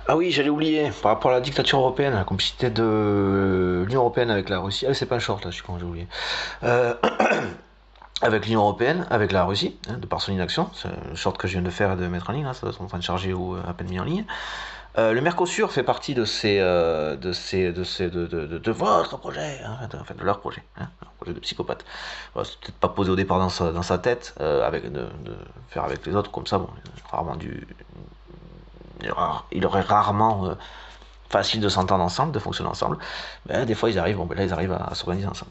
Ah oui, j'allais oublier, par rapport à la dictature européenne, la complicité de l'Union européenne avec la Russie. Ah, c'est pas un short là, je suis con, j'ai oublié. Euh, avec l'Union européenne, avec la Russie, hein, de par son inaction, c'est un short que je viens de faire et de mettre en ligne, là, ça doit être en train de charger ou à peine mis en ligne. Le Mercosur fait partie de votre projet, hein, en fait, de leur projet, hein, leur projet de psychopathe. Voilà, c'est peut-être pas posé au départ dans sa tête, de faire avec les autres comme ça, bon, rarement du, il aurait rarement facile de s'entendre ensemble, de fonctionner ensemble. Mais des fois, ils arrivent, bon, ben là, ils arrivent à s'organiser ensemble.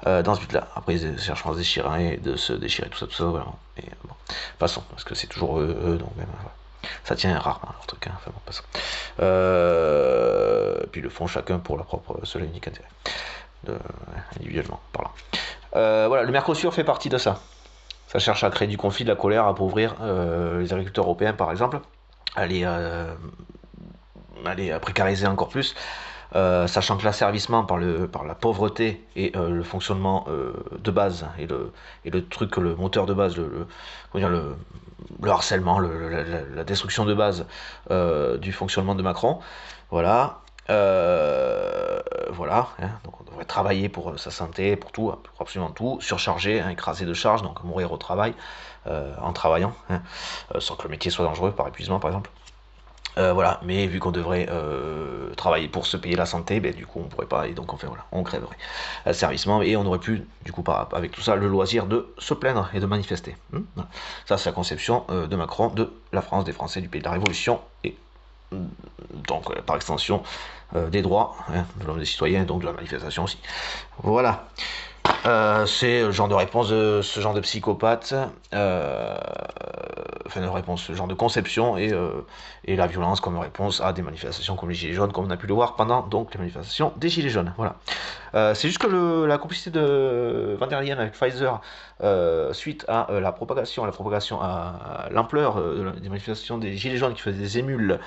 Dans ce but-là. Après, ils cherchent à se déchirer, de se déchirer, tout ça, voilà. Et bon, passons, parce que c'est toujours eux, donc même, voilà. Ça tient rarement leur truc, hein. Enfin bon, passons. Puis ils le font chacun pour leur propre seul et unique intérêt, individuellement parlant. Voilà, le Mercosur fait partie de ça. Ça cherche à créer du conflit, de la colère, à appauvrir les agriculteurs européens, par exemple, à les précariser encore plus, sachant que l'asservissement par la pauvreté et le fonctionnement de base et le truc, le moteur de base, comment dire, le harcèlement, la destruction de base du fonctionnement de Macron, voilà. Voilà, hein, donc on devrait travailler pour sa santé, pour tout, hein, pour absolument tout, surchargé, hein, écrasé de charges, donc mourir au travail en travaillant, hein, sans que le métier soit dangereux par épuisement par exemple. Voilà, mais vu qu'on devrait travailler pour se payer la santé, ben, du coup on pourrait pas, et donc on fait voilà, on crèverait servicement, et on aurait pu, du coup, avec tout ça, le loisir de se plaindre et de manifester. Voilà. Ça, c'est la conception de Macron de la France, des Français, du pays de la Révolution, et donc par extension des droits, hein, de l'homme des citoyens, donc de la manifestation aussi. Voilà. C'est le genre de réponse de ce genre de psychopathe, enfin de réponse, ce genre de conception et la violence comme réponse à des manifestations comme les Gilets jaunes, comme on a pu le voir pendant donc les manifestations des Gilets jaunes. Voilà. C'est juste que la complicité de Van der Leyen avec Pfizer suite à la propagation à l'ampleur des manifestations des Gilets jaunes qui faisaient des émules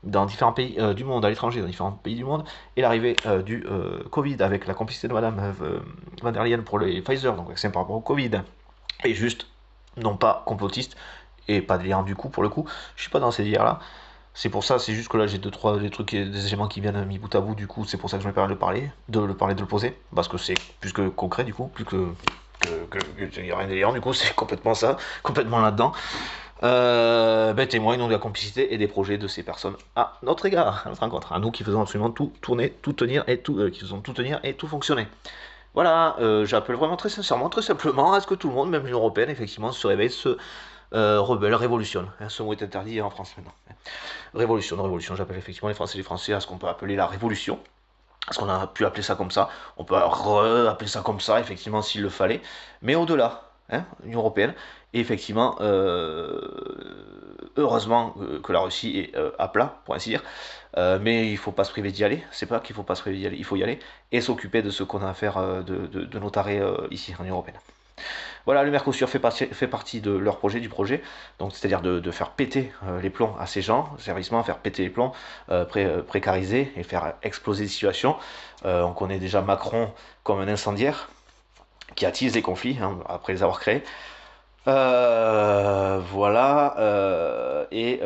dans différents pays du monde, à l'étranger, dans différents pays du monde, et l'arrivée du Covid avec la complicité de Madame Van der Leyen pour les Pfizer, donc vaccin par rapport au Covid, et juste, non pas complotiste, et pas délirant du coup, pour le coup, je suis pas dans ces délires-là. C'est pour ça, c'est juste que là j'ai deux, trois des trucs, des éléments qui viennent mis bout à bout, du coup, c'est pour ça que je me permets de le poser, parce que c'est plus que concret, du coup, plus il n'y a rien de délirant, du coup, c'est complètement ça, complètement là-dedans. Ben, témoigne donc de la complicité et des projets de ces personnes à notre égard, à notre rencontre, à nous qui faisons absolument tout tourner, tout tenir et tout, qui faisons tout tenir et tout fonctionner. Voilà, j'appelle vraiment très sincèrement, très simplement à ce que tout le monde, même l'Union Européenne, effectivement, se réveille, se rebelle, révolutionne. Hein, ce mot est interdit en France maintenant. Révolution, révolution, j'appelle effectivement les Français et les Français à ce qu'on peut appeler la révolution. Parce qu'on a pu appeler ça comme ça, on peut appeler ça comme ça, effectivement, s'il le fallait. Mais au-delà, hein, l'Union Européenne, et effectivement, heureusement que la Russie est à plat, pour ainsi dire. Mais il ne faut pas se priver d'y aller. C'est pas qu'il ne faut pas se priver d'y aller, il faut y aller et s'occuper de ce qu'on a à faire de nos tarés ici en Union Européenne. Voilà, le Mercosur fait partie de leur projet, du projet, donc c'est-à-dire de faire péter les plombs à ces gens, servicement, faire péter les plombs, précariser et faire exploser les situations. On connaît déjà Macron comme un incendiaire qui attise les conflits hein, après les avoir créés. Voilà, et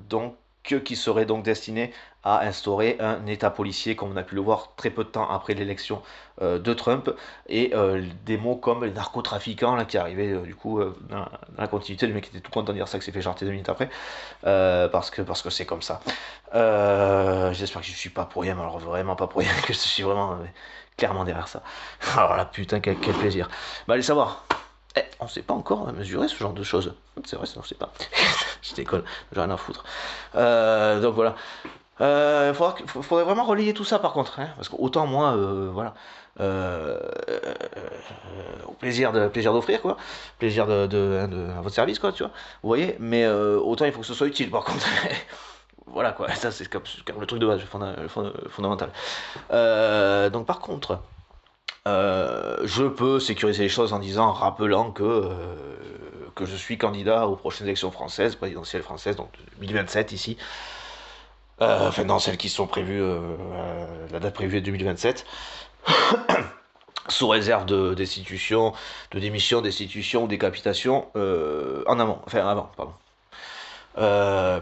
donc qui serait donc destiné à instaurer un État policier, comme on a pu le voir très peu de temps après l'élection de Trump, et des mots comme les narcotrafiquants là, qui arrivaient du coup dans la continuité, le mec était tout content de dire ça, que s'est fait jarter 2 minutes après, parce que c'est comme ça. J'espère que je suis pas pour rien, mais alors vraiment pas pour rien, que je suis vraiment clairement derrière ça. Alors là, putain, quel plaisir. Bah allez savoir. On sait pas encore mesurer ce genre de choses. C'est vrai, ça, on sait pas. Je déconne, j'ai rien à foutre. Donc voilà. Faudrait vraiment relayer tout ça par contre, hein, parce que autant moi, voilà, au plaisir d'offrir quoi, plaisir hein, à votre service quoi, tu vois. Vous voyez, mais autant il faut que ce soit utile par contre. Voilà quoi, ça c'est comme le truc de base, fondamental. Donc par contre, je peux sécuriser les choses en disant, rappelant que je suis candidat aux prochaines élections françaises, présidentielles françaises, donc 2027 ici. Enfin, non, celles qui sont prévues, la date prévue est 2027, sous réserve de destitution, de démission, destitution ou décapitation en amont, enfin avant, pardon.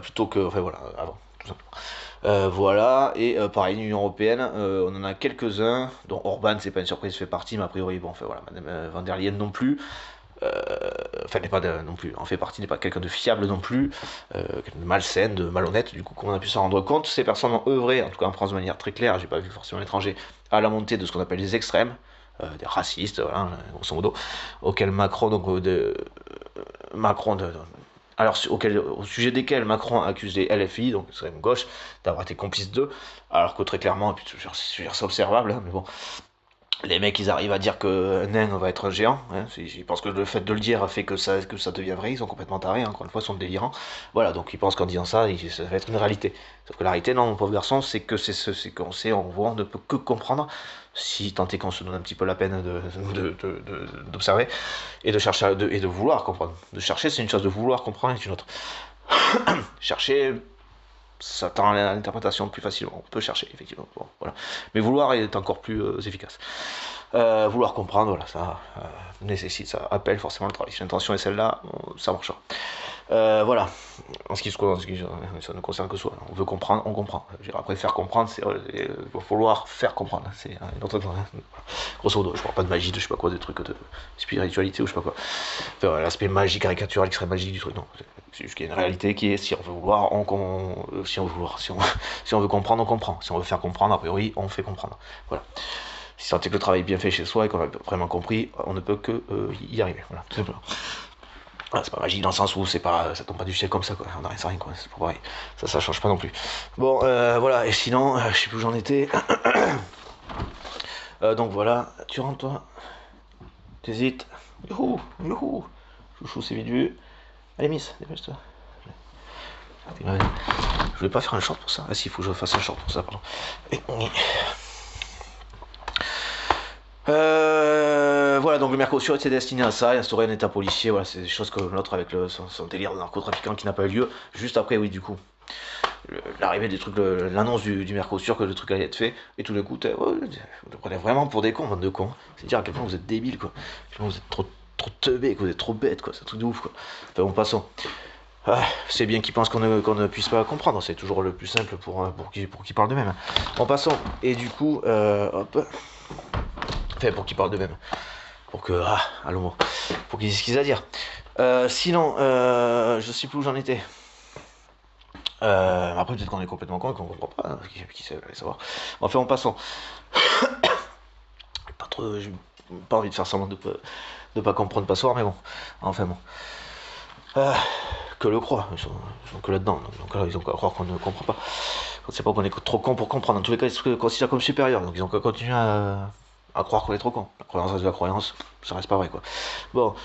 Plutôt que, enfin voilà, avant, tout simplement. Voilà, et pareil, l'Union Européenne, on en a quelques-uns, dont Orban, c'est pas une surprise, fait partie, mais a priori, bon, enfin voilà, Madame van der Leyen non plus, enfin, n'est pas non plus, en fait partie, n'est pas quelqu'un de fiable non plus, quelqu'un de malsaine, de malhonnête, du coup, comme on a pu s'en rendre compte, ces personnes ont œuvré, en tout cas en France de manière très claire, j'ai pas vu forcément à l'étranger, à la montée de ce qu'on appelle les extrêmes, des racistes, voilà, grosso modo, auxquels Macron, donc, Macron alors au sujet desquels Macron accuse les LFI, donc l'extrême gauche, d'avoir été complices d'eux, alors que très clairement, et puis c'est observable, hein, mais bon, les mecs ils arrivent à dire que Nain va être un géant, hein, je pense que le fait de le dire fait que ça devient vrai, ils sont complètement tarés, hein, encore une fois, ils sont délirants, voilà, donc ils pensent qu'en disant ça, ça va être une réalité. Sauf que la réalité, non, mon pauvre garçon, c'est que c'est qu'on sait, on voit, on ne peut que comprendre, si tant est qu'on se donne un petit peu la peine d'observer, et de chercher, et de vouloir comprendre. De chercher, c'est une chose, de vouloir comprendre est une autre. Chercher, ça tend à l'interprétation plus facilement. On peut chercher, effectivement. Bon, voilà. Mais vouloir est encore plus efficace. Vouloir comprendre, voilà, ça nécessite, ça appelle forcément le travail. Si l'intention est celle-là, ça marchera. Voilà. Ça ne concerne que soi. On veut comprendre, on comprend. Après, faire comprendre, c'est vouloir faire comprendre. C'est une autre chose. Grosso modo, je parle pas de magie, de je sais pas quoi, des trucs de spiritualité ou je sais pas quoi. Enfin, l'aspect magique, caricatural, qui serait magique du truc, non. C'est juste qu'il y a une réalité qui est, si on veut vouloir, si on veut comprendre, on comprend. Si on veut faire comprendre, a priori, on fait comprendre. Voilà. Si tant est que le travail est bien fait chez soi et qu'on a vraiment compris, on ne peut que y arriver. Voilà, tout simplement. Voilà, c'est pas magique dans le sens où ça tombe pas du ciel comme ça, quoi. On n'a rien, quoi. C'est pas pareil. Ça change pas non plus. Bon, voilà. Et sinon, je sais plus où j'en étais. Donc voilà, tu rentres toi. T'hésites. Youhou, youhou. Chouchou, c'est vite vu. Allez, Miss, dépêche-toi. Je voulais pas faire un short pour ça. Ah si, il faut que je fasse un short pour ça, pardon. Voilà, donc le Mercosur était destiné à ça, et instaurer un état policier, voilà, c'est des choses comme l'autre avec son délire de narcotrafiquant qui n'a pas eu lieu, juste après, oui, du coup. L'arrivée des trucs, l'annonce du Mercosur que le truc allait être fait, et tout d'un coup, vous le prenez vraiment pour des cons, bande de cons. C'est dire à quel point vous êtes débiles, quoi. À quel point vous êtes trop teubés, vous êtes trop bêtes, quoi. C'est un truc de ouf, quoi. Enfin bon, passons. Ah, c'est bien qu'ils pensent qu'on ne puisse pas comprendre, c'est toujours le plus simple pour qu'ils parlent d'eux-mêmes. En passant, et du coup, hop. Enfin, pour qu'ils parlent d'eux-mêmes. Pour que. Ah, allô, pour qu'ils disent ce qu'ils ont à dire. Sinon, je sais plus où j'en étais. Après, peut-être qu'on est complètement con et qu'on comprend pas, hein, qui sait, allez savoir. Enfin, en passant. J'ai pas envie de faire semblant de pas comprendre Passoire, mais bon. Enfin bon. Que le croient, ils sont que là-dedans, donc là, ils ont qu'à croire qu'on ne comprend pas. On ne sait pas qu'on est trop con pour comprendre. En tous les cas, ils se considèrent comme supérieurs, donc ils ont qu'à continuer à croire qu'on est trop con. La croyance reste de la croyance, ça reste pas vrai, quoi. Bon,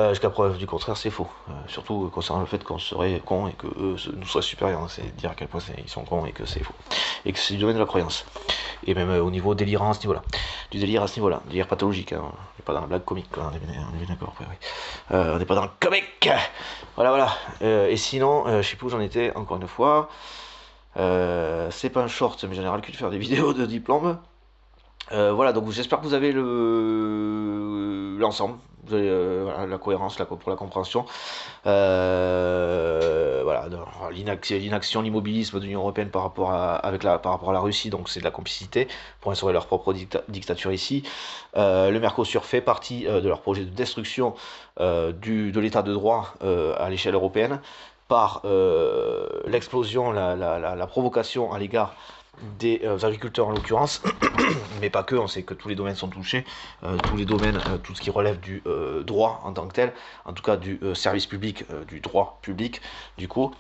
jusqu'à preuve du contraire, c'est faux. Surtout concernant le fait qu'on serait con et que eux nous seraient supérieurs. Hein. C'est dire à quel point ils sont cons et que c'est faux. Et que c'est du domaine de la croyance. Et même au niveau délirant à ce niveau-là. Du délire à ce niveau-là. Délire pathologique. Hein. On n'est pas dans la blague comique, quoi. On est bien d'accord, après, oui. On n'est pas dans le comique. Voilà. Et sinon, je sais plus où j'en étais, encore une fois. C'est pas un short, mais j'en ai ras le cul de faire des vidéos de diplôme. Voilà, donc j'espère que vous avez l'ensemble, vous avez la cohérence pour la compréhension. Voilà, l'inaction, l'immobilisme de l'Union Européenne par rapport à la Russie, donc c'est de la complicité pour instaurer leur propre dictature ici. Le Mercosur fait partie de leur projet de destruction de l'état de droit à l'échelle européenne par l'explosion, la provocation à l'égard des agriculteurs en l'occurrence, mais pas que, on sait que tous les domaines sont touchés, tous les domaines, tout ce qui relève du droit en tant que tel, en tout cas du service public, du droit public, du coup,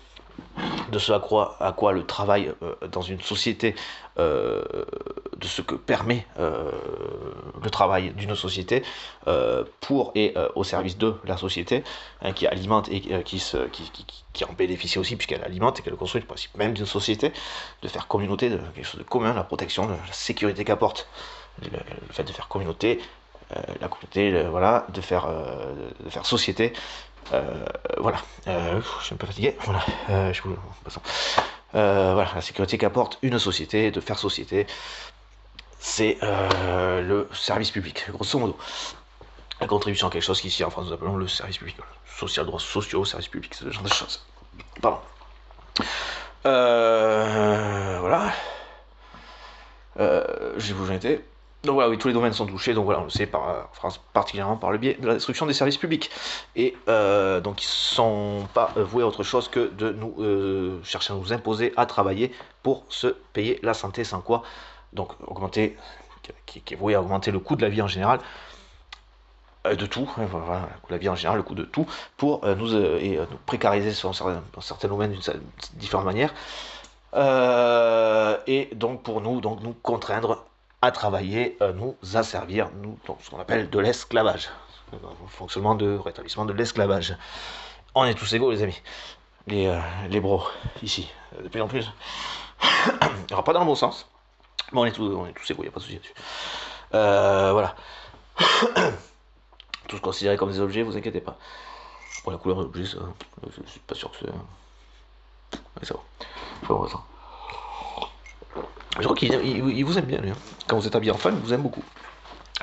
de ce à quoi le travail dans une société, de ce que permet le travail d'une société pour et au service de la société, hein, qui alimente et qui en bénéficie aussi puisqu'elle alimente et qu'elle construit le principe même d'une société, de faire communauté, de quelque chose de commun, la protection, la sécurité qu'apporte le fait de faire communauté, la communauté, voilà, de faire société. Voilà, je suis un peu fatigué. Voilà, voilà, la sécurité qu'apporte une société, de faire société, c'est le service public, grosso modo. La contribution à quelque chose qu'ici en France nous appelons le service public. Social, droits sociaux, service public, ce genre de choses. Pardon. Voilà. j'ai vous j'en étais. Donc voilà, oui, tous les domaines sont touchés, donc voilà, on le sait, particulièrement par le biais de la destruction des services publics. Et donc ils ne sont pas voués à autre chose que de nous chercher à nous imposer à travailler pour se payer la santé, sans quoi, donc augmenter, qui est voué à augmenter le coût de la vie en général, de tout, voilà, le coût de la vie en général, le coût de tout, pour nous précariser sur certains domaines d'une différente manière. Et donc pour nous, nous contraindre à travailler, nous asservir, donc ce qu'on appelle de l'esclavage. Le fonctionnement de rétablissement de l'esclavage. On est tous égaux, les amis. Les bros, ici. De plus en plus. Alors, pas dans le bon sens. Mais on est tous égaux, il n'y a pas de souci là-dessus. Voilà. Tous considérés comme des objets, vous inquiétez pas. Pour la couleur de l'objet, ça, je suis pas sûr que c'est. Mais ça va. Enfin, ça. Je crois qu'il vous aime bien, lui. Hein. Quand vous êtes habillé en femme, il vous aime beaucoup.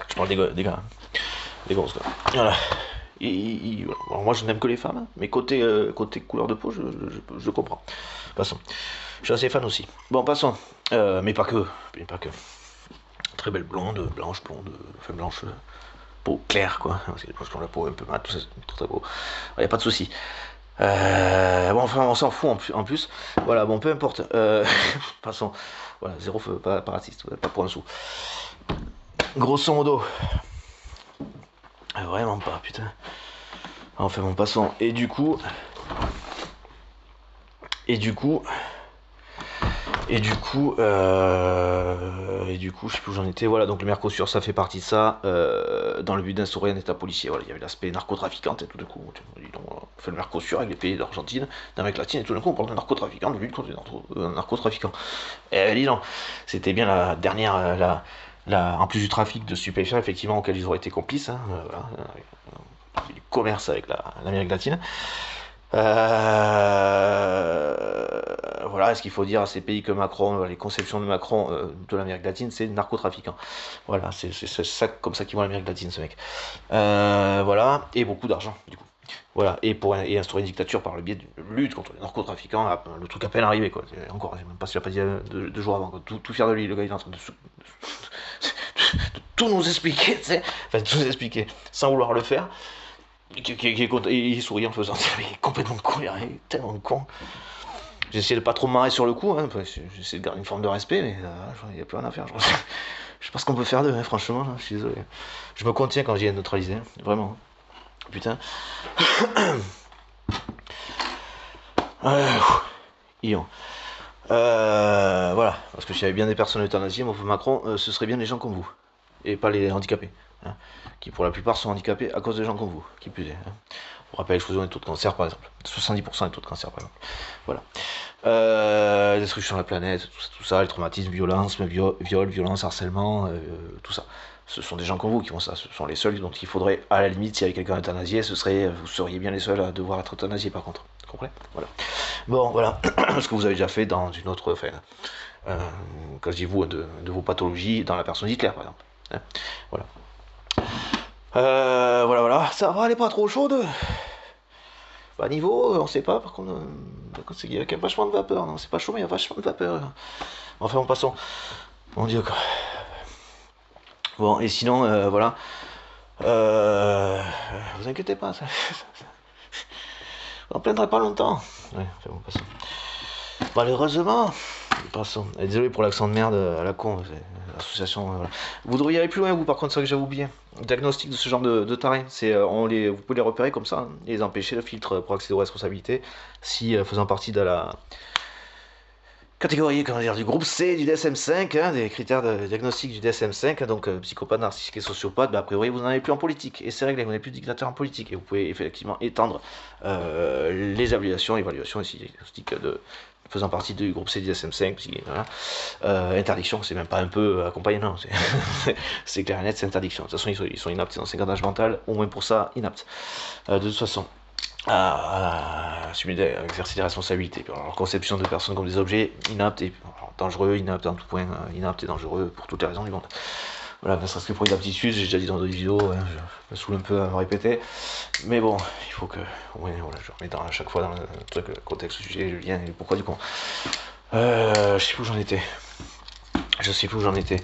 Je parle des gars. Hein. Des grosses, quoi. Voilà. Alors moi, je n'aime que les femmes, hein, mais côté couleur de peau, je comprends. Passons. Je suis assez fan aussi. Bon, passons. Mais pas que. Très belle blonde, enfin blanche, peau claire, quoi. Parce que les blanches ont la peau un peu mat, tout ça, c'est très beau. Il n'y a pas de souci. Bon, enfin, on s'en fout en plus. Voilà, bon, peu importe. Passons. Voilà, zéro feu, pas raciste, pas pour un sou. Grosso modo. Vraiment pas, putain. Enfin, bon, passons. Et du coup, je sais plus où j'en étais. Voilà, donc le Mercosur, ça fait partie de ça, dans le but d'instaurer un état policier. Voilà, il y avait l'aspect narcotrafiquant, et tout d'un coup, on fait le Mercosur avec les pays d'Argentine, d'Amérique latine, et tout d'un coup, on parle de narcotrafiquants, de lutte contre les narcotrafiquants. Et dis donc, c'était bien la dernière, en plus du trafic de stupéfiants, effectivement, auquel ils auraient été complices, hein, voilà, du commerce avec l'Amérique latine. Voilà, est-ce qu'il faut dire à ces pays que Macron, les conceptions de Macron de l'Amérique latine, c'est narcotrafiquant. Voilà, c'est ça, comme ça qu'ils voit l'Amérique latine, ce mec. Voilà, et beaucoup d'argent, du coup. Voilà, et instaurer une dictature par le biais d'une lutte contre les narcotrafiquants, le truc à peine arrivé, quoi. Encore, même pas s'il a pas dit deux jours avant, quoi. Tout fier de lui, le gars, il est en train de tout nous expliquer, tu sais. Enfin, tout nous expliquer, sans vouloir le faire. Il sourit en faisant ça, il est complètement con, il est tellement con. J'ai essayé de pas trop me marrer sur le coup, hein, j'ai essayé de garder une forme de respect, mais il n'y a plus rien à faire. Je sais pas ce qu'on peut faire d'eux, hein, franchement, là, je suis désolé. Je me contiens quand j'y ai neutralisé, hein, vraiment. Putain. Voilà, parce que s'il y avait bien des personnes euthanasiées, moi, pour Macron, ce serait bien les gens comme vous, et pas les handicapés. Hein, qui pour la plupart sont handicapés à cause de gens comme vous, qui plus est. Hein. On rappelle l'explosion des taux de cancer par exemple, 70% des taux de cancer par exemple. Voilà. Destruction de la planète, tout ça, les traumatismes, violence, violence, harcèlement, tout ça. Ce sont des gens comme vous qui font ça, ce sont les seuls, donc il faudrait, à la limite, s'il y avait quelqu'un euthanasié, vous seriez bien les seuls à devoir être euthanasiés par contre. Vous comprenez? Voilà. Bon, voilà, ce que vous avez déjà fait dans une autre, enfin, quand je dis vous, de vos pathologies, dans la personne d'Hitler par exemple. Hein, voilà. Voilà, ça va, elle est pas trop chaude. Bah, niveau, on sait pas, par contre, il y a vachement de vapeur, non, c'est pas chaud, mais il y a vachement de vapeur. Enfin, en passant, mon dieu, quoi. Bon, et sinon, voilà. Vous inquiétez pas, ça. On plaindra pas longtemps. Ouais, enfin, bon, passons. Malheureusement, passons. Désolé pour l'accent de merde à la con, l'association. Voilà. Vous devriez aller plus loin, vous, par contre, c'est ça que j'avais oublié. Le diagnostic de ce genre de taré, c'est vous pouvez les repérer comme ça, hein, et les empêcher, le filtre pour accéder aux responsabilités, si faisant partie de la catégorie, comment dire, du groupe C du DSM-5, hein, des critères de diagnostic du DSM-5, donc psychopathe, narcissique et sociopathe, bah, a priori vous n'en avez plus en politique, et c'est réglé, vous n'avez plus de dictateur en politique, et vous pouvez effectivement étendre les évaluations aussi diagnostiques faisant partie du groupe C du DSM-5, voilà. Interdiction, c'est même pas un peu accompagné, non, c'est clair et net, c'est interdiction. De toute façon, ils sont inaptes, c'est dans 5 âge mental, au moins pour ça, inaptes. De toute façon, à exercer des responsabilités. Alors, conception de personnes comme des objets inaptes et dangereux, inaptes en tout point, inaptes et dangereux pour toutes les raisons du monde. Voilà, ne serait-ce que pour les aptitudes, j'ai déjà dit dans d'autres vidéos, hein, je me saoule un peu à me répéter, mais bon, il faut que, ouais, voilà, je remets à chaque fois dans le contexte du sujet, le lien et le pourquoi du con. Je sais plus où j'en étais.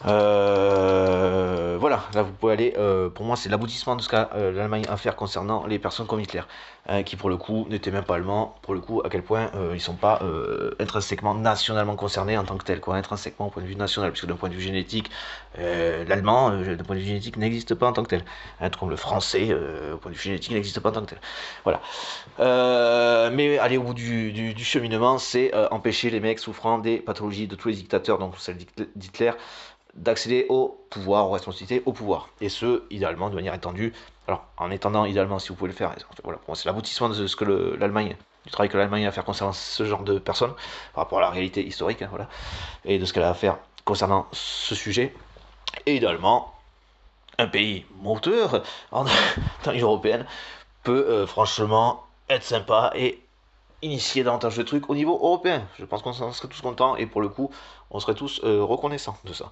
Voilà, là vous pouvez aller, pour moi c'est l'aboutissement de ce qu'a l'Allemagne à faire concernant les personnes comme Hitler, qui pour le coup n'étaient même pas allemands, pour le coup à quel point ils sont pas intrinsèquement nationalement concernés en tant que tels, quoi, intrinsèquement au point de vue national, puisque d'un point de vue génétique, l'allemand, d'un point de vue génétique, n'existe pas en tant que tel, tout comme le français, au point de vue génétique, n'existe pas en tant que tel. Voilà. Mais aller au bout du cheminement, c'est empêcher les mecs souffrant des pathologies de tous les dictateurs, donc celle d'Hitler, d'accéder au pouvoir, aux responsabilités, au pouvoir. Et ce, idéalement, de manière étendue. Alors, en étendant, idéalement, si vous pouvez le faire, voilà, pour moi, c'est l'aboutissement de ce que l'Allemagne, du travail que l'Allemagne a à faire concernant ce genre de personnes, par rapport à la réalité historique, hein, voilà, et de ce qu'elle a à faire concernant ce sujet. Et idéalement, un pays moteur dans l'Union européenne peut franchement être sympa et initier davantage de trucs au niveau européen. Je pense qu'on serait tous contents et pour le coup, on serait tous reconnaissants de ça.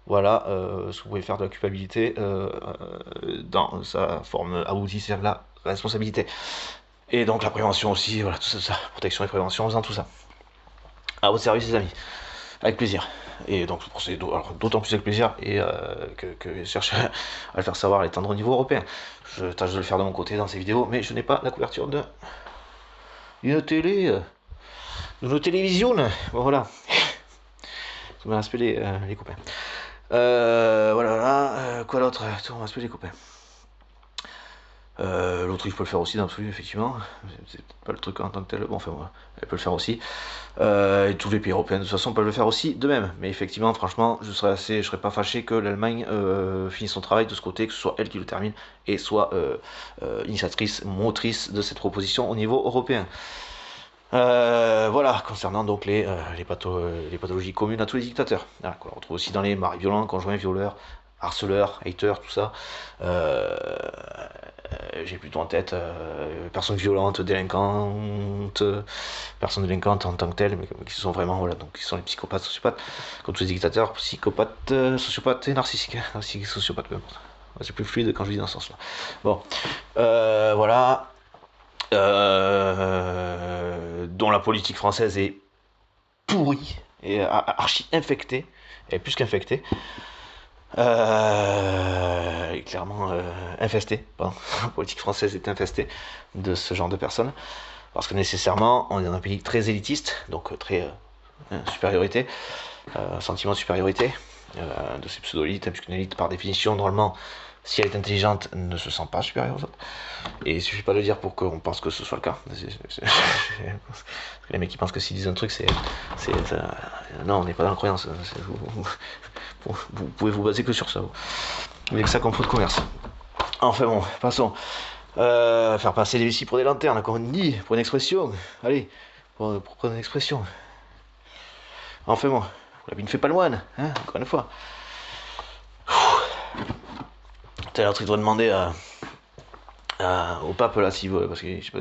Voilà ce que vous pouvez faire de la culpabilité dans sa forme aboutie, c'est-à-dire la responsabilité. Et donc la prévention aussi, voilà, tout ça, protection et prévention, en faisant tout ça. À votre service, les amis. Avec plaisir. Et donc, c'est d'autant plus avec plaisir et que je cherche à le faire savoir, à l'étendre au niveau européen. Je tâche de le faire de mon côté dans ces vidéos, mais je n'ai pas la couverture d'une télé, de nos télévisions. Bon, voilà. On va respect les copains. Voilà, là, quoi d'autre? On va respect les copains. L'autre, il peut le faire aussi dans l'absolu, effectivement. C'est pas le truc en tant que tel. Bon, enfin, voilà. Elle peut le faire aussi. Et tous les pays européens, de toute façon, peuvent le faire aussi de même. Mais effectivement, franchement, je serais pas fâché que l'Allemagne finisse son travail de ce côté, que ce soit elle qui le termine, et soit initiatrice, motrice de cette proposition au niveau européen. Voilà, concernant donc les pathologies communes à tous les dictateurs. Voilà, qu'on retrouve aussi dans les maris violents, conjoints violeurs, harceleurs, haters, tout ça. J'ai plutôt en tête personnes violentes, délinquantes, personnes délinquantes en tant que telles, mais qui sont vraiment, voilà, donc qui sont les psychopathes, sociopathes, comme tous les dictateurs, psychopathes, sociopathes et narcissiques. Narcissiques, sociopathes, peu importe. C'est plus fluide quand je dis dans ce sens-là. Bon, voilà. Dont la politique française est pourrie et archi infectée, et plus qu'infectée, clairement infestée, pardon. La politique française est infestée de ce genre de personnes, parce que nécessairement on est dans un pays très élitiste, donc très supériorité, sentiment de supériorité de ces pseudo-élites, puisqu'une élite par définition normalement, si elle est intelligente, ne se sent pas supérieure aux autres. Et il suffit pas de le dire pour qu'on pense que ce soit le cas. Les mecs qui pensent que s'ils disent un truc, non, on n'est pas dans la croyance. Vous pouvez vous baser que sur ça. Vous n'avez que ça comme faux de commerce. Enfin bon, passons. Faire passer les vessies pour des lanternes, comme on dit, pour une expression. Allez, pour prendre une expression. Enfin bon, la vie ne fait pas le moine, hein, encore une fois. Tout à l'heure, il doit demander au pape là s'il veut, parce que je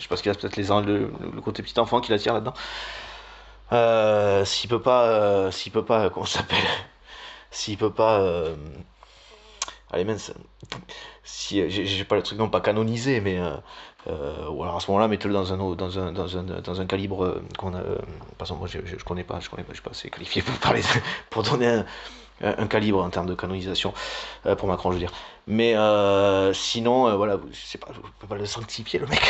sais pas ce qu'il a, peut-être le côté petit enfant qui l'attire là-dedans. S'il peut pas, comment ça s'appelle, s'il peut pas, allez mince, si j'ai pas le truc non pas canonisé, mais ou alors à ce moment-là mettez-le dans un calibre qu'on a, par exemple moi je connais pas, je suis pas assez qualifié pour parler, pour donner un calibre en termes de canonisation pour Macron, je veux dire. Mais sinon, voilà, je sais pas, je peux pas le sanctifier le mec.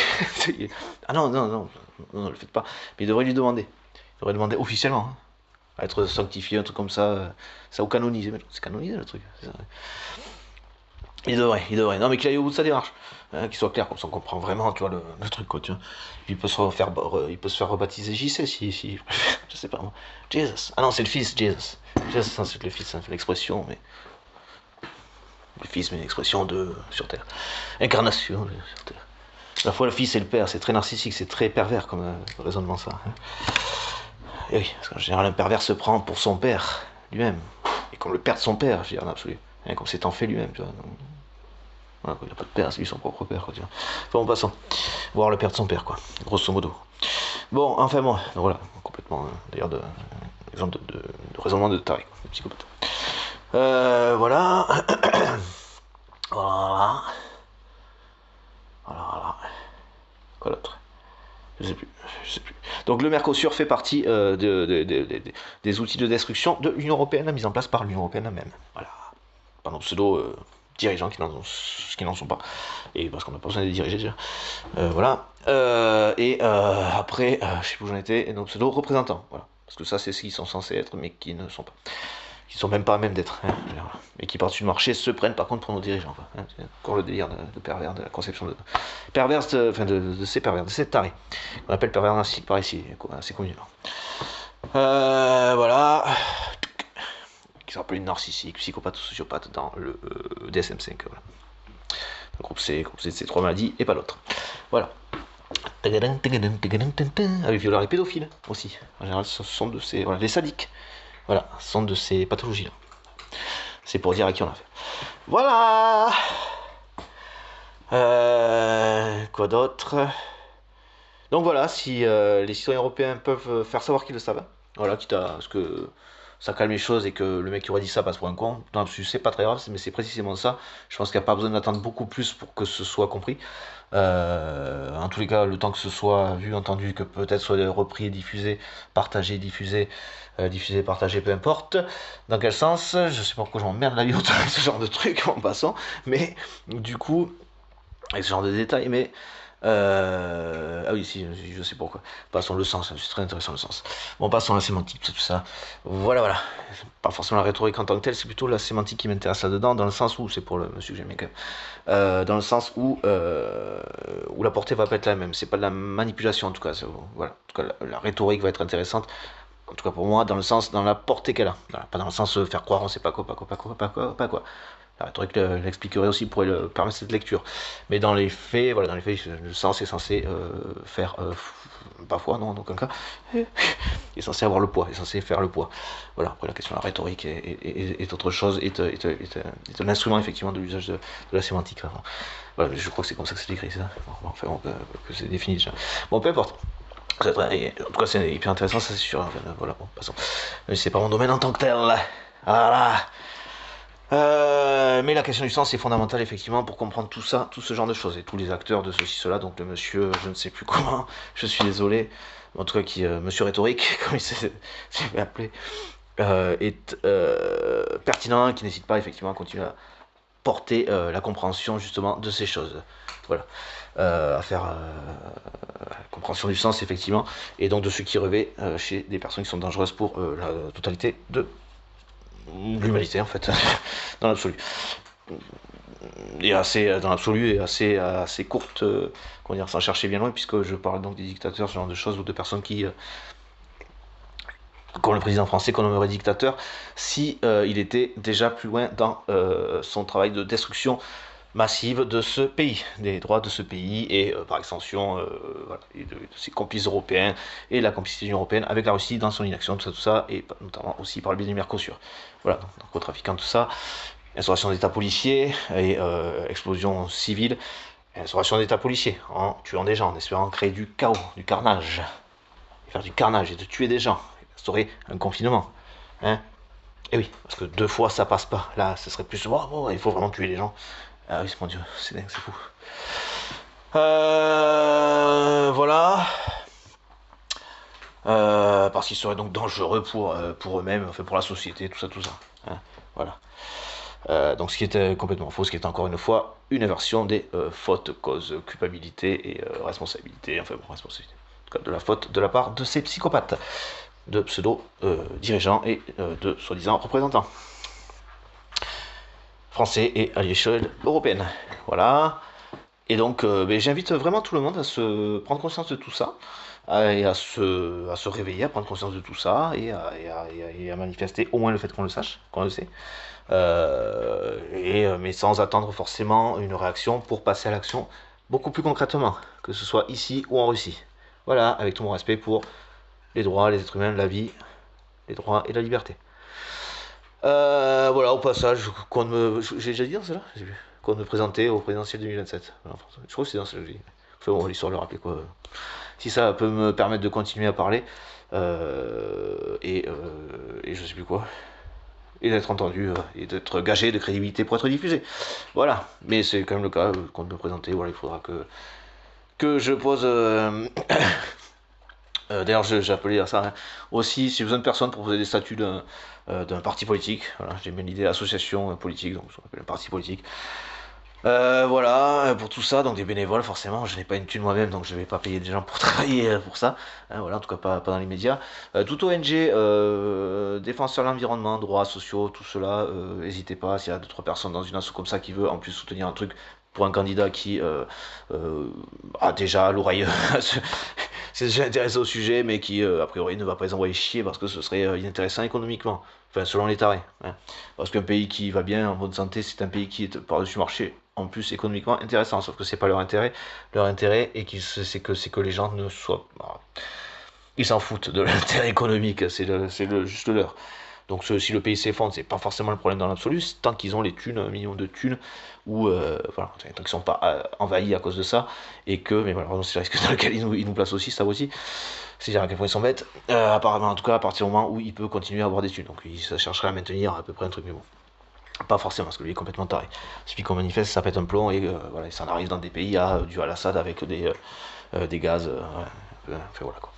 Ah non, non, non, non, ne le faites pas. Mais il devrait lui demander. Il devrait demander officiellement, hein, à être sanctifié, un truc comme ça ou canonisé. Mais c'est canonisé le truc. Ça. Il devrait. Non, mais qu'il aille au bout de sa démarche. Hein, qu'il soit clair, comme ça on comprend vraiment, tu vois, le truc, quoi, tu vois. Puis il peut se faire rebaptiser JC si je sais pas moi. Jesus. Ah non, c'est le fils, Jesus. Jesus, c'est le fils, ça fait l'expression, mais. Le fils, mais une expression de sur Terre. Incarnation sur Terre. À la fois le fils et le père, c'est très narcissique, c'est très pervers comme raisonnement ça. Hein. Et oui, parce qu'en général, un pervers se prend pour son père lui-même. Et comme le père de son père, je veux dire, en absolu. Hein, comme s'étant fait lui-même, tu vois. Donc, voilà, il n'a pas de père, c'est lui son propre père, quoi, tu vois. Enfin, en passant. Voir le père de son père, quoi. Grosso modo. Bon, enfin bon, donc voilà, complètement, d'ailleurs, exemple de raisonnement de taré, de psychopathe. Voilà. Voilà. Voilà. Quoi d'autre? Je sais plus, je sais plus. Donc le Mercosur fait partie des outils de destruction de l'Union Européenne, mis en place par l'Union Européenne elle-même. Voilà. Par nos pseudo dirigeants qui n'en sont pas. Et parce qu'on n'a pas besoin de les diriger déjà. Voilà. Après, je sais plus où j'en étais, et nos pseudo représentants. Voilà. Parce que ça, c'est ce qu'ils sont censés être, mais qui ne sont pas. Qui sont même pas à même d'être. Hein, et qui partent du marché se prennent par contre pour nos dirigeants. Hein, c'est encore le délire de pervers, de la conception de perverse, de ces pervers, de ces tarés. On appelle pervers narcissique par ici, c'est communément. Voilà. Qui s'appelle narcissique, psychopathe ou sociopathe dans le DSM-5. Voilà. Le groupe C, c'est 3 maladies et pas l'autre. Voilà. Avec violeurs et pédophiles aussi. En général, ce sont de ces. Voilà, les sadiques. Voilà, ce sont de ces pathologies-là. C'est pour dire à qui on a fait. Voilà. Quoi d'autre? Donc voilà, si les citoyens européens peuvent faire savoir qu'ils le savent, voilà, quitte à ce que ça calme les choses et que le mec qui aurait dit ça passe pour un con, dans l'absolu c'est pas très grave, mais c'est précisément ça. Je pense qu'il n'y a pas besoin d'attendre beaucoup plus pour que ce soit compris. En tous les cas, le temps que ce soit vu, entendu, que peut-être soit repris, diffusé, partagé, diffusé, partagé, peu importe. Dans quel sens? Je sais pas pourquoi je m'emmerde la vie autant avec ce genre de truc en passant, mais du coup, avec ce genre de détails, mais ah oui, si, je sais pourquoi. Passons le sens, c'est très intéressant le sens. Bon, passons à la sémantique, tout ça. Voilà, voilà. Pas forcément la rhétorique en tant que telle, c'est plutôt la sémantique qui m'intéresse là-dedans, dans le sens où, c'est pour le monsieur que j'aime bien quand même, dans le sens où la portée va pas être la même. C'est pas de la manipulation en tout cas. Voilà. En tout cas, la rhétorique va être intéressante. En tout cas pour moi, dans le sens, dans la portée qu'elle a. Voilà, pas dans le sens faire croire on sait pas quoi, pas quoi. La rhétorique l'expliquerait aussi, pourrait permettre cette lecture. Mais dans les faits, voilà, dans les faits, le sens est censé faire, pas foi, non, en aucun cas, est censé avoir le poids, est censé faire le poids. Voilà, après la question de la rhétorique est autre chose, est un instrument effectivement de l'usage de la sémantique. Hein. Voilà, je crois que c'est comme ça que c'est écrit, ça. Bon, enfin, que c'est défini déjà. Bon, peu importe. En tout cas, c'est hyper intéressant, ça c'est sûr. Enfin, voilà, bon, passons. Mais c'est pas mon domaine en tant que tel. Voilà. Mais la question du sens est fondamentale effectivement pour comprendre tout ça, tout ce genre de choses et tous les acteurs de ceci, cela. Donc le monsieur, je ne sais plus comment, je suis désolé, en tout cas qui, monsieur rhétorique, comme il s'est fait appeler, est pertinent, qui n'hésite pas effectivement à continuer à porter la compréhension justement de ces choses. Voilà, à faire la compréhension du sens effectivement, et donc de ce qui revêt chez des personnes qui sont dangereuses pour la totalité de l'humanité en fait, dans l'absolu. Et assez dans l'absolu et assez courte, comment dire, sans chercher bien loin, puisque je parle donc des dictateurs, ce genre de choses, ou de personnes qui, comme le président français qu'on nommerait dictateur, si il était déjà plus loin dans son travail de destruction massive de ce pays, des droits de ce pays et par extension voilà, et de ses complices européens et la complicité de l'Union européenne avec la Russie dans son inaction, tout ça, et notamment aussi par le biais du Mercosur. Voilà, donc narcotrafiquants, tout ça, instauration d'état policier et explosion civile, instauration d'état policier en tuant des gens, en espérant créer du chaos, du carnage, et faire du carnage et de tuer des gens, instaurer un confinement. Hein. Et oui, parce que 2 fois ça passe pas. Là, ce serait plus bon, il faut vraiment tuer les gens. Ah oui, mon dieu, c'est dingue, c'est fou. Voilà. Parce qu'ils seraient donc dangereux pour eux-mêmes, enfin pour la société, tout ça. Hein, voilà. Donc ce qui était complètement faux, ce qui est encore une fois une inversion des fautes, causes, culpabilité et responsabilité, enfin bon, responsabilité. En tout cas, de la faute de la part de ces psychopathes, de pseudo-dirigeants et de soi-disant représentants français et à l'échelle européenne. Voilà. Et donc, j'invite vraiment tout le monde à se prendre conscience de tout ça, et à se réveiller, à prendre conscience de tout ça, et à manifester au moins le fait qu'on le sache, qu'on le sait, mais sans attendre forcément une réaction pour passer à l'action beaucoup plus concrètement, que ce soit ici ou en Russie. Voilà, avec tout mon respect pour les droits, les êtres humains, la vie, les droits et la liberté. Voilà, au passage, j'ai déjà dit dans celle-là, qu'on me présentait au présidentiel 2027. Voilà, je crois que c'est dans celle-là que j'ai dit. Enfin bon, l'histoire le rappeler quoi. Si ça peut me permettre de continuer à parler, et je sais plus quoi, et d'être entendu, et d'être gagé de crédibilité pour être diffusé. Voilà, mais c'est quand même le cas qu'on me présenter. Voilà, il faudra que je pose. D'ailleurs, j'ai appelé à ça hein. Aussi, si j'ai besoin de personnes pour poser des statuts d'un parti politique. Voilà, j'ai bien l'idée association politique, donc je appelle un parti politique. Voilà, pour tout ça, donc des bénévoles, forcément, je n'ai pas une thune moi-même, donc je ne vais pas payer des gens pour travailler pour ça, hein, voilà, en tout cas pas dans les médias. Tout ONG, défenseur de l'environnement, droits sociaux, tout cela, n'hésitez pas, s'il y a 2-3 personnes dans une asso comme ça qui veut en plus soutenir un truc pour un candidat qui a déjà l'oreille, c'est déjà intéressé au sujet, mais qui a priori ne va pas les envoyer chier parce que ce serait inintéressant économiquement, enfin selon les tarés. Hein. Parce qu'un pays qui va bien en bonne santé, c'est un pays qui est par-dessus marché en plus économiquement intéressant, sauf que c'est pas leur intérêt. Leur intérêt est c'est que les gens ne soient, ils s'en foutent de l'intérêt économique, juste leur. Donc si le pays s'effondre, c'est pas forcément le problème dans l'absolu, tant qu'ils ont les thunes, un minimum de thunes, ou voilà, tant qu'ils sont pas envahis à cause de ça, et que, mais malheureusement c'est le risque dans lequel ils nous placent aussi, ça aussi. C'est dire à quel point ils sont bêtes, apparemment en tout cas à partir du moment où il peut continuer à avoir des thunes, donc il chercherait à maintenir à peu près un truc, mais bon. Pas forcément, parce que lui est complètement taré. Celui qu'on manifeste, ça pète un plomb, et voilà, ça en arrive dans des pays dû à Al-Assad avec des gaz, ouais, enfin, voilà quoi.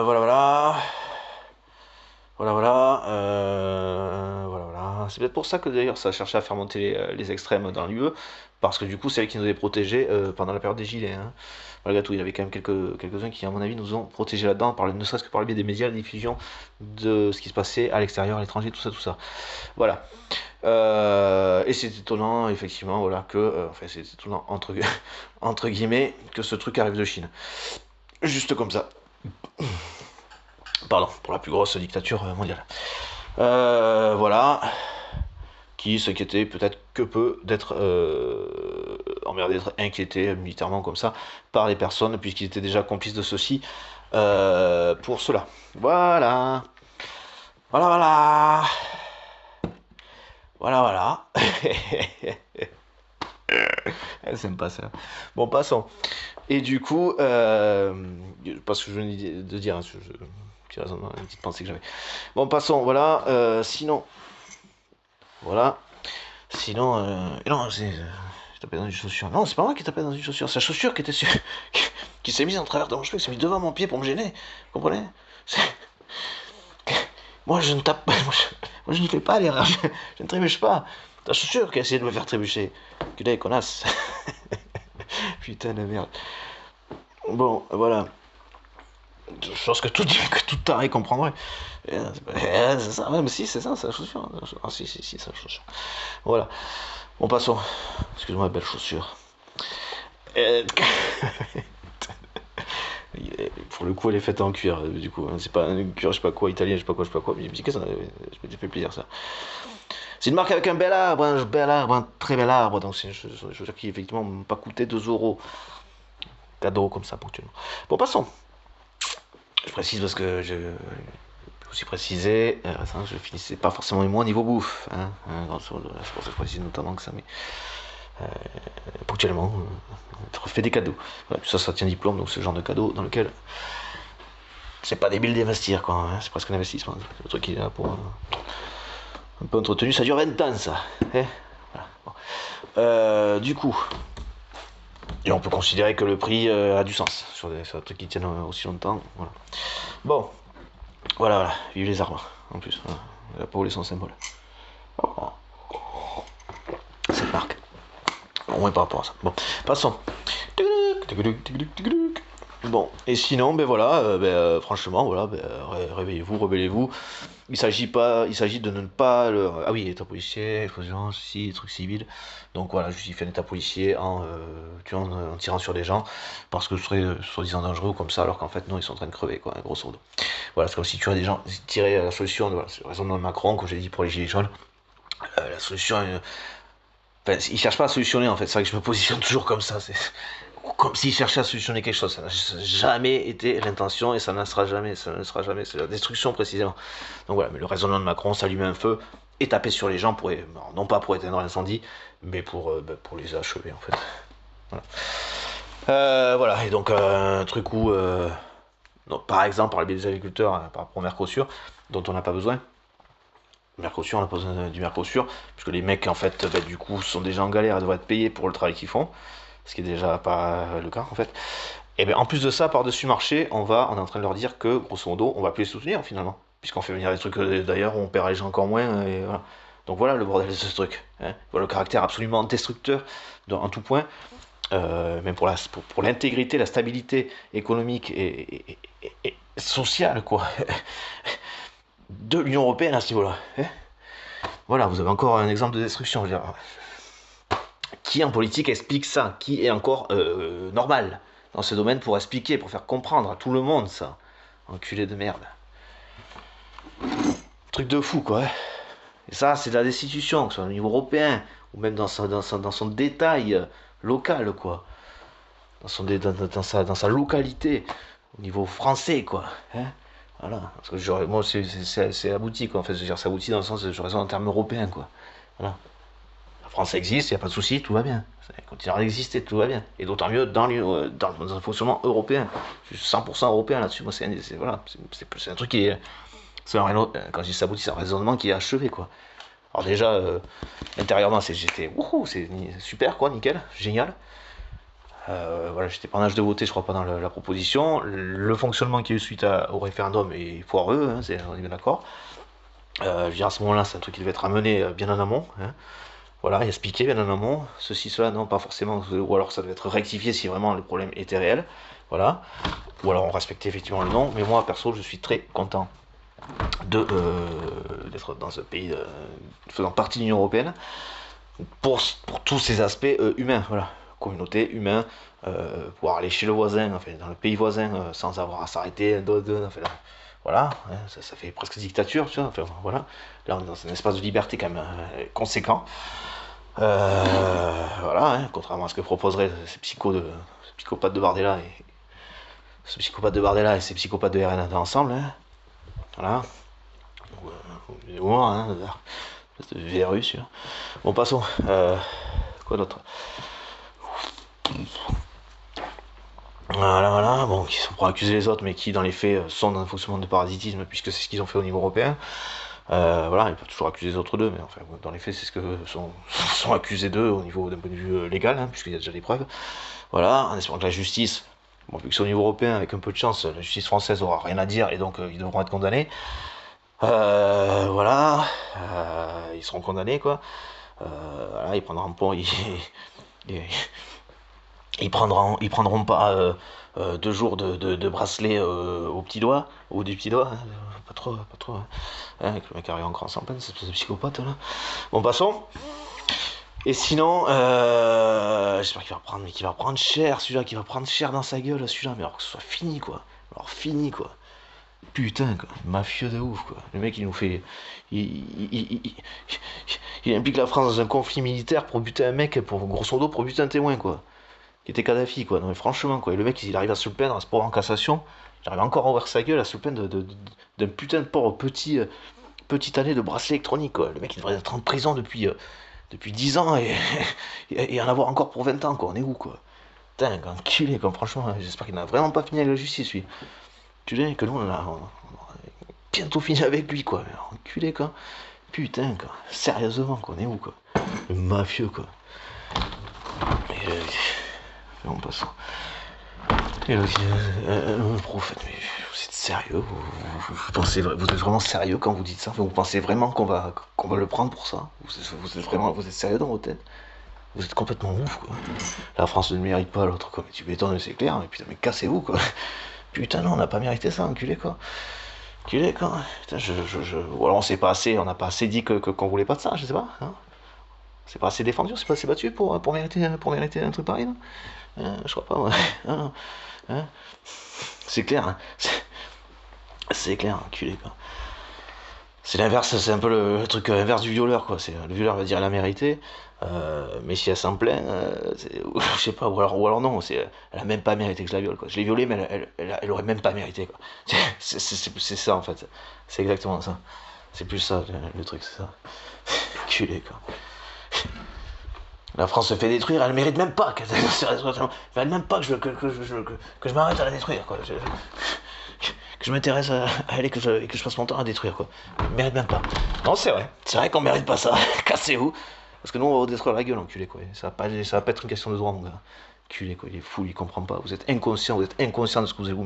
Voilà, voilà. Voilà, voilà. Voilà, voilà. C'est peut-être pour ça que d'ailleurs ça a cherché à faire monter les extrêmes dans l'UE, parce que du coup, c'est elle qui nous avait protégés pendant la période des gilets. Hein. Malgré tout, il y avait quand même quelques-uns qui, à mon avis, nous ont protégés là-dedans, ne serait-ce que par le biais des médias, la diffusion de ce qui se passait à l'extérieur, à l'étranger, tout ça, tout ça. Voilà. Et c'est étonnant, effectivement, voilà, enfin, c'est étonnant, entre guillemets, que ce truc arrive de Chine. Juste comme ça. Pardon, pour la plus grosse dictature mondiale. Voilà. Qui s'inquiétait peut-être que peu d'être emmerdé, d'être inquiété militairement comme ça par les personnes, puisqu'ils étaient déjà complices de ceci pour cela. Voilà. Voilà, voilà. Voilà, voilà. C'est sympa ça. Bon, passons. Et du coup, parce que je venais de dire, hein, une petite pensée que j'avais. Bon, passons, voilà. Sinon, voilà. Sinon, non, je tapais dans une chaussure. Non, c'est pas moi qui tapais dans une chaussure. C'est la chaussure qui était sur, qui s'est mise en travers de mon cheveu, qui s'est mise devant mon pied pour me gêner. Vous comprenez? Moi, je ne tape pas. Moi, je n'y fais pas l'erreur. Je ne trébuche pas. Ta chaussure qui a essayé de me faire trébucher. Culé, connasse. Putain de merde. Bon, voilà. Je pense que tout taré comprendrait. C'est ça, même si, c'est ça, c'est la chaussure. Ah, si, c'est la chaussure. Voilà. Bon, passons. Excuse-moi, belle chaussure. Pour le coup, elle est faite en cuir, du coup. C'est pas un cuir, je sais pas quoi, italien, je sais pas quoi. Mais je me dis que ça, je me fait plaisir, ça. C'est une marque avec un bel arbre, un très bel arbre. Donc, c'est une chaussure qui, effectivement, m'a pas coûté 2 euros. Cadeau, comme ça, ponctuellement. Bon, passons. Je précise parce que je aussi précisé, je finissais pas forcément moi au niveau bouffe. Hein, c'est pour ça que je précise notamment que ça, mais ponctuellement, je refais des cadeaux. Voilà, ça tient diplôme, donc c'est le genre de cadeau dans lequel c'est pas débile d'investir, quoi. Hein, c'est presque un investissement. Le truc qui est là pour un peu entretenu, ça dure 20 ans, ça. Hein voilà, bon. Du coup, et on peut considérer que le prix a du sens sur des trucs qui tiennent aussi longtemps. Voilà. Bon, voilà, vive les arbres, en plus. Voilà. La pôle est son symbole. Cette marque. Au moins par rapport à ça. Bon, passons. Bon, et sinon, ben voilà, franchement, voilà, réveillez-vous, rebellez-vous. Il s'agit de ne pas ah oui, état policier, explosion, ceci, trucs civils. Donc voilà, justifie un état policier en tirant sur des gens parce que ce serait soi-disant dangereux comme ça, alors qu'en fait non, ils sont en train de crever, quoi, grosso modo. Voilà, c'est comme si tu as des gens tirer la solution, voilà, c'est le raisonnement de Macron, comme j'ai dit pour les gilets jaunes. La solution, enfin, il cherche pas à solutionner en fait, c'est vrai que je me positionne toujours comme ça, c'est comme s'il cherchait à solutionner quelque chose. Ça n'a jamais été l'intention et ça ne sera jamais, c'est la destruction précisément. Donc voilà, mais le raisonnement de Macron, s'allumer un feu et taper sur les gens non pas pour éteindre l'incendie, mais pour les achever en fait. Voilà, et donc un truc où, donc, par exemple, par le biais des agriculteurs, par rapport au Mercosur, dont on n'a pas besoin. Mercosur, on n'a pas besoin du Mercosur, puisque les mecs en fait, du coup, sont déjà en galère et devraient être payés pour le travail qu'ils font. ce qui est déjà pas le cas en fait. Et bien en plus de ça, par-dessus marché, on est en train de leur dire que grosso modo, on va plus les soutenir finalement, puisqu'on fait venir des trucs d'ailleurs où on perd les gens encore moins, et voilà. Donc voilà le bordel de ce truc. Hein. Voilà le caractère absolument destructeur en tout point, même pour l'intégrité, la stabilité économique et sociale quoi, de l'Union Européenne à ce niveau-là. Hein. Voilà, vous avez encore un exemple de destruction. Je veux dire. Qui en politique explique ça? Qui est encore normal dans ce domaine pour expliquer, pour faire comprendre à tout le monde ça? Enculé de merde. Truc de fou quoi. Et ça, c'est de la destitution, que ce soit au niveau européen, ou même dans son détail local quoi. Dans sa localité, au niveau français quoi. Hein, voilà. Parce que moi, c'est abouti quoi. En fait, je veux dire, c'est abouti dans le sens, je raisonne en termes européens quoi. Voilà. La France existe, il n'y a pas de souci, tout va bien. Elle continuera d'exister, tout va bien. Et d'autant mieux dans un fonctionnement européen. Je suis 100% européen là-dessus. Moi, c'est un truc qui est. Quand je dis s'aboutit, c'est un raisonnement qui est achevé, quoi. Alors, déjà, intérieurement, wouhou, c'est super, quoi, nickel, génial. Voilà, j'étais pas en âge de voter, je crois pas dans la proposition. Le fonctionnement qui est eu suite au référendum est foireux, hein, on est bien d'accord. Je veux dire, à ce moment-là, c'est un truc qui devait être amené bien en amont. Hein. Voilà, et expliquer bien en amont, ceci, cela, non, pas forcément, ou alors ça devait être rectifié si vraiment le problème était réel, voilà, ou alors on respectait effectivement le nom, mais moi, perso, je suis très content d'être dans ce pays, faisant partie de l'Union Européenne, pour tous ces aspects humains, voilà, communauté, humain, pouvoir aller chez le voisin, enfin, dans le pays voisin, sans avoir à s'arrêter, enfin, voilà, hein, ça fait presque dictature, tu vois, enfin, voilà, là on est dans un espace de liberté quand même conséquent. Voilà, hein, contrairement à ce que proposeraient ces psychopathes de Bardella et ces psychopathes de RN ensemble. Hein. Voilà. Hein, de virus. Là. Bon, passons. Quoi d'autre? Voilà. Bon, qui sont pour accuser les autres, mais qui, dans les faits, sont dans un fonctionnement de parasitisme, puisque c'est ce qu'ils ont fait au niveau européen. Voilà, ils peuvent toujours accuser les autres d'eux, mais enfin, dans les faits, c'est ce que sont accusés d'eux au niveau d'un point de vue légal, hein, puisqu'il y a déjà des preuves. Voilà, en espérant que la justice, bon, vu que c'est au niveau européen, avec un peu de chance, la justice française aura rien à dire et donc ils devront être condamnés. Voilà, ils seront condamnés, quoi. Voilà, ils prendront pas, ils prendront pas 2 jours de bracelet au petit doigt, ou du petit doigt, hein, pas trop, hein, avec le mec arrive en grand sans peine, c'est ce psychopathe là. Bon, passons. Et sinon, j'espère qu'il va prendre cher, celui-là, qu'il va prendre cher dans sa gueule, celui-là, mais alors que ce soit fini, quoi. Alors fini, quoi. Putain, quoi. Mafieux de ouf, quoi. Le mec, il nous fait. Il implique la France dans un conflit militaire pour buter un mec, grosso modo, pour buter un témoin, quoi. Qui était Kadhafi, quoi. Non, mais franchement, quoi. Et le mec, il arrive à se plaindre, à se prendre en cassation. Il arrive encore à ouvrir sa gueule, à se plaindre d'un putain de pauvre petite année de bracelet électronique, quoi. Le mec, il devrait être en prison depuis 10 ans et en avoir encore pour 20 ans, quoi. On est où, quoi? Putain, enculé, quoi. Franchement, j'espère qu'il n'a vraiment pas fini avec la justice, lui. Enculé, que nous, on a bientôt fini avec lui, quoi. Enculé, quoi. Putain, quoi. Sérieusement, quoi. On est où, quoi? Le mafieux, quoi. Et on passe. Et le prophète, mais vous êtes sérieux? Vous êtes vraiment sérieux quand vous dites ça? Vous pensez vraiment qu'on va le prendre pour ça? Vous êtes sérieux dans vos têtes? Vous êtes complètement ouf, quoi. La France ne mérite pas l'autre, quoi. Mais tu m'étonnes, c'est clair. Mais putain, mais cassez-vous, quoi. Putain, non, on n'a pas mérité ça, enculé, quoi. Enculé, quoi. Putain, ou alors on n'a pas assez dit qu'on voulait pas de ça, je sais pas. Hein. C'est pas assez défendu, on s'est pas assez battu pour mériter un truc pareil, non je crois pas, ouais. Hein. C'est clair, hein. C'est clair, enculé, quoi. C'est l'inverse, c'est un peu le truc inverse du violeur, quoi. Le violeur va dire elle a mérité, mais si elle s'en plaint, je sais pas, ou alors non, elle a même pas mérité que je la viole, quoi. Je l'ai violée, mais elle aurait même pas mérité, quoi. C'est ça, en fait. C'est exactement ça. C'est plus ça, le truc, c'est ça. Culé, quoi. La France se fait détruire, elle mérite même pas elle mérite même pas que je m'arrête à la détruire, quoi. Que je m'intéresse à elle et que je passe mon temps à détruire, quoi. Elle mérite même pas. Non, c'est vrai qu'on mérite pas ça. Cassez-vous. Parce que nous, on va vous détruire la gueule, enculé, quoi. Ça va pas être une question de droit, mon gars. Culé, quoi, il est fou, il comprend pas. Vous êtes inconscient de ce que vous allez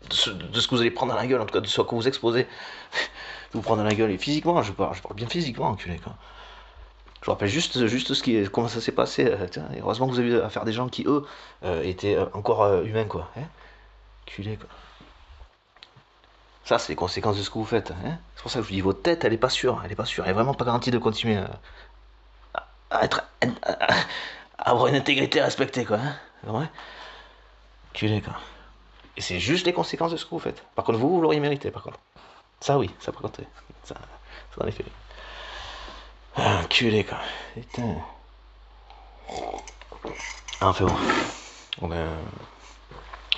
de ce que vous allez prendre dans la gueule, en tout cas de ce que vous exposez. De vous prendre dans la gueule. Et physiquement, je parle bien physiquement, enculé, quoi. Je vous rappelle juste comment ça s'est passé. Tiens, et heureusement que vous avez eu affaire à des gens qui, eux, étaient encore humains, quoi. Hein, culé, quoi. Ça, c'est les conséquences de ce que vous faites. Hein. C'est pour ça que je vous dis, votre tête, elle est pas sûre. Elle est pas sûre. Elle est vraiment pas garantie de continuer à être. À avoir une intégrité respectée, quoi. Hein. C'est vrai. Culé, quoi. Et c'est juste les conséquences de ce que vous faites. Par contre, vous l'auriez mérité, par contre. Ça, oui, ça, par contre, ça en effet. Ah, culé, quoi. Putain. Ah, enfin bon. Bon, ben,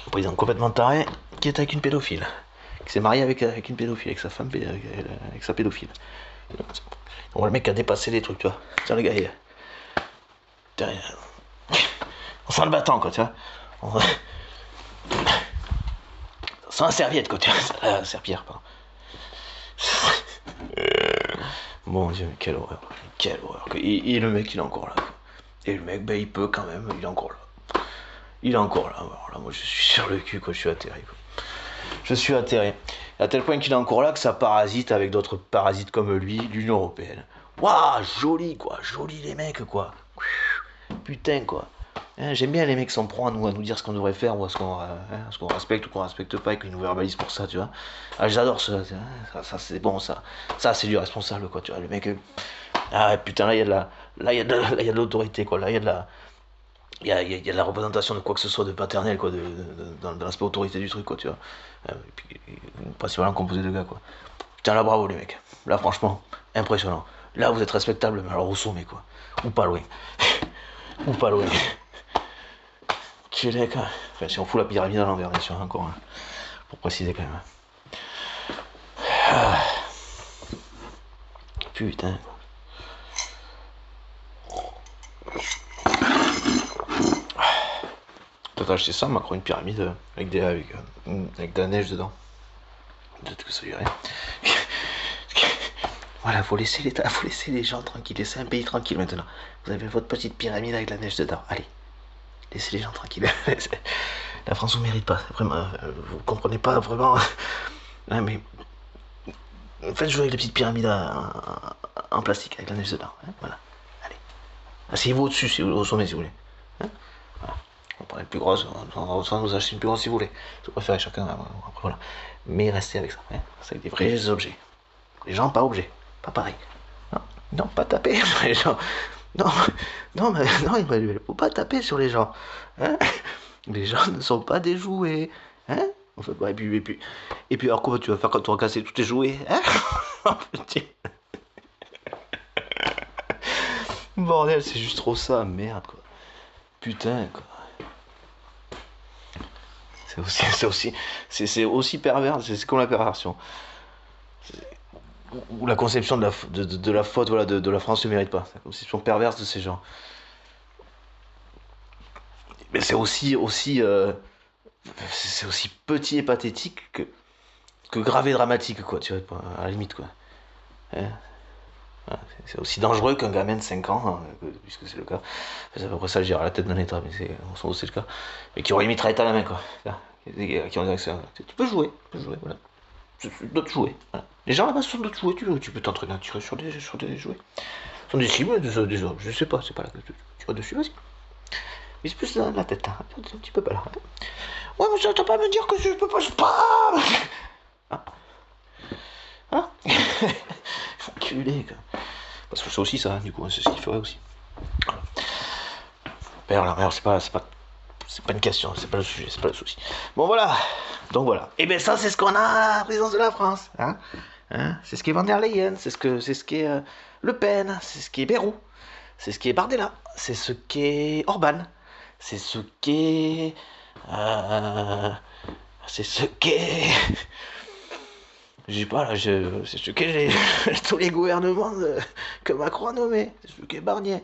un président complètement taré qui est avec une pédophile. Qui s'est marié avec une pédophile, avec sa femme, avec sa pédophile. Bon, le mec a dépassé les trucs, tu vois. Tiens, le gars, on sent le battant, quoi, tu vois. Sans la serviette, quoi, tu vois. Serpillère, pardon. Mon Dieu, mais quelle horreur. Quelle horreur. Et le mec, il est encore là. Quoi. Et le mec, ben, il peut quand même, il est encore là. Il est encore là. Alors là, moi, je suis sur le cul, quoi. Je suis atterré, quoi. Je suis atterré. À tel point qu'il est encore là que ça parasite avec d'autres parasites comme lui, l'Union Européenne. Waouh, joli, quoi. Joli, les mecs, quoi. Putain, quoi. Hein, j'aime bien les mecs qui sont prompts à nous dire ce qu'on devrait faire ou à ce qu'on respecte ou qu'on respecte pas et qu'ils nous verbalisent pour ça, tu vois. Ah, j'adore ça, ça c'est bon, ça c'est du responsable, quoi, tu vois. Le mec, ah putain, là il y a de l'autorité, quoi. Là il y a de la, il y a de la représentation de quoi que ce soit de paternel, quoi, dans l'aspect autorité du truc, quoi, tu vois. Et puis, principalement composé de gars, quoi. Putain, là bravo les mecs. Là franchement, impressionnant. Là vous êtes respectable, mais alors au sommet, quoi. Ou pas loin. Ou pas loin. Enfin, si on fout la pyramide à l'envers, bien sûr, encore, hein, pour préciser quand même. Ah. Putain. Peut-être acheter ça, Macron, une pyramide avec de la neige dedans. Peut-être que ça irait. Voilà, faut laisser les gens tranquilles, laisser un pays tranquille maintenant. Vous avez votre petite pyramide avec de la neige dedans. Allez. Laissez les gens tranquilles. La France vous mérite pas. Vraiment, vous comprenez pas vraiment. Non, mais faites jouer avec les petites pyramides en plastique avec la neige dedans. Hein, voilà. Allez. Asseyez-vous au-dessus, si vous, au sommet, si vous voulez. Hein, voilà. On prend la plus grosse. On va nous acheter une plus grosse si vous voulez. Vous préférez chacun. Après, voilà. Mais restez avec ça. Hein. C'est avec des vrais objets. Les gens, pas objets. Pas pareil. Non, non, pas taper sur les gens. Non, non, mais non, Emmanuel, faut pas taper sur les gens. Hein, les gens ne sont pas des jouets. Hein, enfin, bah, et puis, alors comment tu vas faire quand tu vas casser tous tes jouets? Hein. Oh, putain. Bordel, c'est juste trop ça, merde, quoi. Putain, quoi. C'est aussi pervers, c'est comme la perversion. Ou la conception de la faute, voilà, de la France ne mérite pas. La conception perverse de ces gens. Mais c'est c'est aussi petit et pathétique que grave et dramatique, quoi, tu vois, à la limite, quoi. Hein, voilà, c'est aussi dangereux qu'un gamin de 5 ans, hein, puisque c'est le cas. C'est à peu près ça, je dirais, à la tête d'un état, mais c'est le cas. Et qui aurait une mitraillette à la main, quoi. Qui ont dit que tu peux jouer, voilà. D'autres jouets. Voilà. Les gens là-bas sont d'autres jouets, tu peux t'entraîner à tirer sur des jouets. Ce sont des cibles, je sais pas, c'est pas là que tu vas dessus, vas-y. Mais c'est plus dans la tête, hein. Un petit peu pas là. Hein. Ouais, mais j'entends pas me dire que je peux pas, Ah. Hein. Enculé, quoi. Parce que c'est aussi ça, hein, du coup, c'est ce qu'il ferait aussi. Père, la mère, c'est pas une question, c'est pas le sujet, c'est pas le souci. Bon, voilà. Donc voilà. Et bien ça, c'est ce qu'on a à la présidence de la France. Hein, c'est ce qui est Van der Leyen, c'est ce qui est Le Pen, c'est ce qui est Bayrou, c'est ce qui est Bardella, c'est ce qui est Orban, c'est ce qui est... c'est ce qui est... Je sais pas là, c'est ce qui est tous les gouvernements que Macron a nommés, c'est ce qui est Barnier,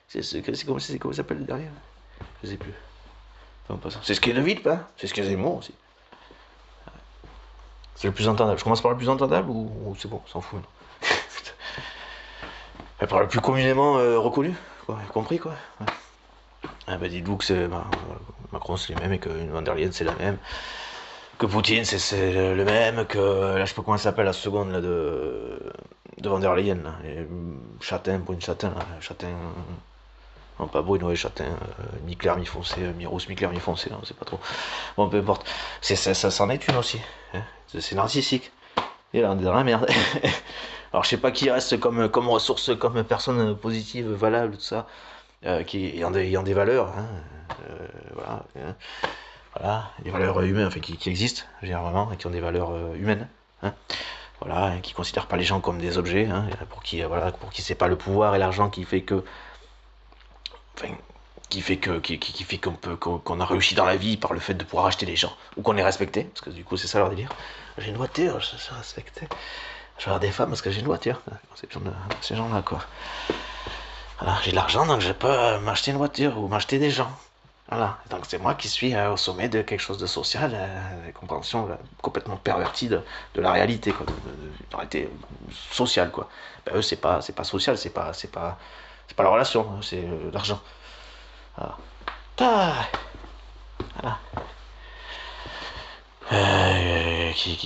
c'est comment ça s'appelle le dernier? Je sais plus. Enfin, pas ça. C'est ce qui est De Villepin, hein, c'est ce qui est Zemmour aussi. C'est le plus entendable. Je commence par le plus entendable ou c'est bon, on s'en fout. Par le plus communément reconnu, quoi, compris, quoi. Ouais. Ah bah dites-vous que Macron c'est le même et que Van der Leyen c'est la même. Que Poutine c'est le même, que là je sais pas comment elle s'appelle la seconde là, de Van der Leyen là. Et, Brune Châtain, là, Châtain. Non pas Bruno et Châtain, mi-clair, mi-foncé, mi-rousse, mi-clair, mi-foncé, non, c'est pas trop. Bon peu importe. Ça s'en est une aussi. Hein. C'est narcissique. Et là on est dans la merde. Alors je sais pas qui reste comme ressource, comme personne positive, valable, tout ça, qui ayant des valeurs, hein, voilà, hein, voilà, des valeurs humaines, enfin qui existent, je veux dire vraiment, et qui ont des valeurs humaines, hein, voilà, et qui considèrent pas les gens comme des objets, hein, pour qui c'est pas le pouvoir et l'argent qui fait que, enfin, qui fait qu'on a réussi dans la vie par le fait de pouvoir acheter les gens, ou qu'on est respecté, parce que du coup c'est ça leur délire. J'ai une voiture, je suis respecté. Je regarde des femmes parce que j'ai une voiture. Conception de ces gens-là, quoi. Voilà, j'ai de l'argent, donc je peux m'acheter une voiture ou m'acheter des gens. Voilà, donc c'est moi qui suis au sommet de quelque chose de social, une compréhension complètement pervertie de la réalité, quoi, de la réalité sociale, quoi. Ben, eux, c'est pas social, c'est pas la relation, hein, c'est l'argent. Voilà. Ah, voilà.